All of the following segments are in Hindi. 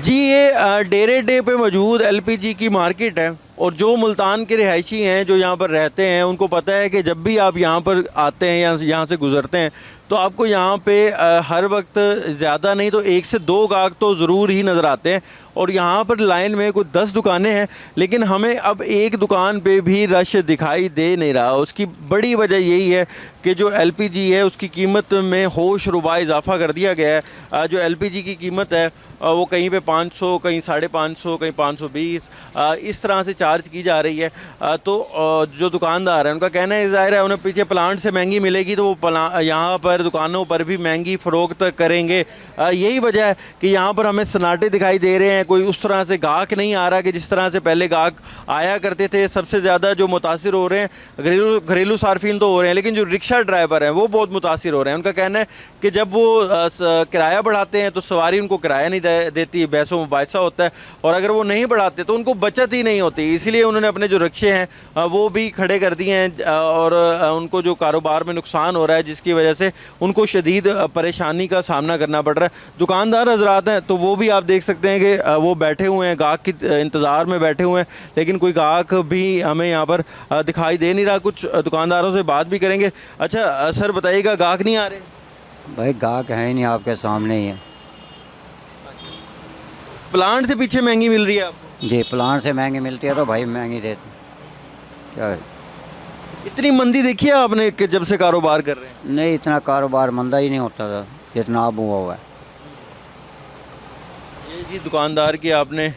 जी ये डेरे डे पे मौजूद एलपीजी की मार्केट है और जो मुल्तान के रिहायशी हैं जो यहाँ पर रहते हैं उनको पता है कि जब भी आप यहाँ पर आते हैं या यहाँ से गुज़रते हैं तो आपको यहाँ पे हर वक्त ज़्यादा नहीं तो 1 से 2 गाहक तो ज़रूर ही नज़र आते हैं। और यहाँ पर लाइन में कुछ 10 दुकानें हैं लेकिन हमें अब एक दुकान पे भी रश दिखाई दे नहीं रहा। उसकी बड़ी वजह यही है कि जो एलपीजी है उसकी कीमत में होश रुबा इजाफा कर दिया गया है। जो एलपीजी की कीमत है वो कहीं पे 500, कहीं 550, कहीं 520 इस तरह से चार्ज की जा रही है। तो जो दुकानदार हैं उनका कहना है ज़ाहिर है उन्हें पीछे प्लांट से महंगी मिलेगी तो वो यहाँ पर दुकानों पर भी महंगी फ़रोख्त करेंगे। यही वजह है कि यहाँ पर हमें सन्नाटे दिखाई दे रहे हैं। कोई उस तरह से गाहक नहीं आ रहा कि जिस तरह से पहले गाहक आया करते थे। सबसे ज़्यादा जो मुतासिर हो रहे हैं घरेलू सार्फिन तो हो रहे हैं लेकिन जो रिक्शा ड्राइवर हैं वो बहुत मुतासिर हो रहे हैं। उनका कहना है कि जब वो किराया बढ़ाते हैं तो सवारी उनको किराया नहीं देती, बहसों मुबाहिसा होता है और अगर वो नहीं बढ़ाते तो उनको बचत ही नहीं होती। इसीलिए उन्होंने अपने जो रिक्शे हैं वो भी खड़े कर दिए हैं और उनको जो कारोबार में नुकसान हो रहा है जिसकी वजह से उनको शदीद परेशानी का सामना करना पड़ रहा है। दुकानदार हजरात हैं तो वो भी आप देख सकते हैं कि वो बैठे हुए हैं, गाहक के इंतज़ार में बैठे हुए हैं लेकिन कोई गाहक भी हमें यहाँ पर दिखाई दे नहीं रहा। कुछ दुकानदारों से बात भी करेंगे। अच्छा सर बताइएगा, गाहक नहीं आ रहे? भाई गाहक है ही नहीं, आपके सामने ही है। प्लांट से पीछे महंगी मिल रही है आपको? जी प्लांट से महंगी मिलती है तो भाई महंगी देते क्या है? इतनी मंदी देखी है आपने कि जब से कारोबार कर रहे हैं? नहीं, इतना कारोबार मंदा ही नहीं होता था जितना अब हुआ हुआ है। ये जी दुकानदार की आपने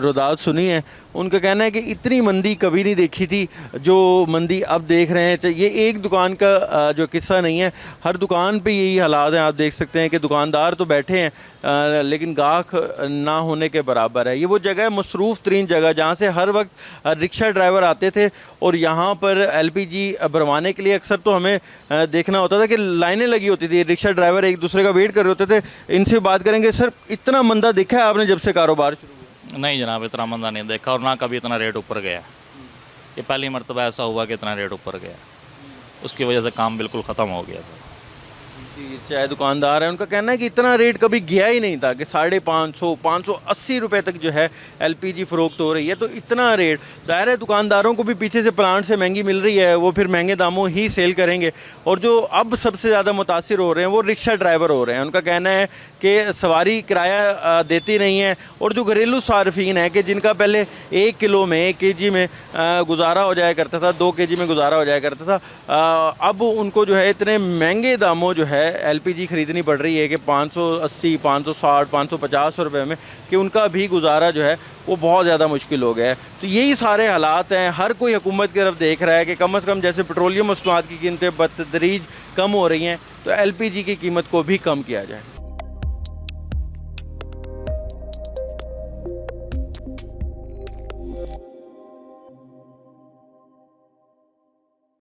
रुदात सुनी है। उनका कहना है कि इतनी मंदी कभी नहीं देखी थी जो मंदी अब देख रहे हैं। ये एक दुकान का जो किस्सा नहीं है, हर दुकान पे यही हालात हैं। आप देख सकते हैं कि दुकानदार तो बैठे हैं लेकिन गाहक ना होने के बराबर है। ये वो जगह है, मसरूफ़ तरीन जगह, जहाँ से हर वक्त रिक्शा ड्राइवर आते थे और यहाँ पर एलपीजी भरवाने के लिए अक्सर तो हमें देखना होता था कि लाइनें लगी होती थी। रिक्शा ड्राइवर एक दूसरे का वेट कर रहे होते थे। इनसे बात करेंगे। सर इतना मंदा देखा है आपने जब से कारोबार शुरू? नहीं जनाब, इतना मंदा नहीं देखा और ना कभी इतना रेट ऊपर गया। ये पहली मरतबा ऐसा हुआ कि इतना रेट ऊपर गया, उसकी वजह से काम बिल्कुल ख़त्म हो गया था। जी चाय दुकानदार है, उनका कहना है कि इतना रेट कभी गया ही नहीं था कि 550, 580 रुपये तक जो है एलपीजी फ़रोख्त हो रही है। तो इतना रेट, ज़ाहिर है दुकानदारों को भी पीछे से प्लांट से महंगी मिल रही है, वो फिर महंगे दामों ही सेल करेंगे। और जो अब सबसे ज़्यादा मुतासिर हो रहे हैं वो रिक्शा ड्राइवर हो रहे हैं। उनका कहना है कि सवारी किराया देती नहीं है और जो घरेलू सार्फिन है कि जिनका पहले 1 किलो में 1 केजी में गुजारा हो जाया करता था, 2 केजी में गुजारा हो जाया करता था, अब उनको जो है इतने महंगे दामों जो है एलपीजी ख़रीदनी पड़ रही है कि 580, 560, 550 रुपये में, कि उनका भी गुजारा जो है वो बहुत ज़्यादा मुश्किल हो गया है। तो यही सारे हालात हैं। हर कोई हुकूमत की तरफ देख रहा है कि कम से कम जैसे पेट्रोलियम मसनूआत की कीमतें बतदरीज कम हो रही हैं तो एलपीजी की कीमत को भी कम किया जाए।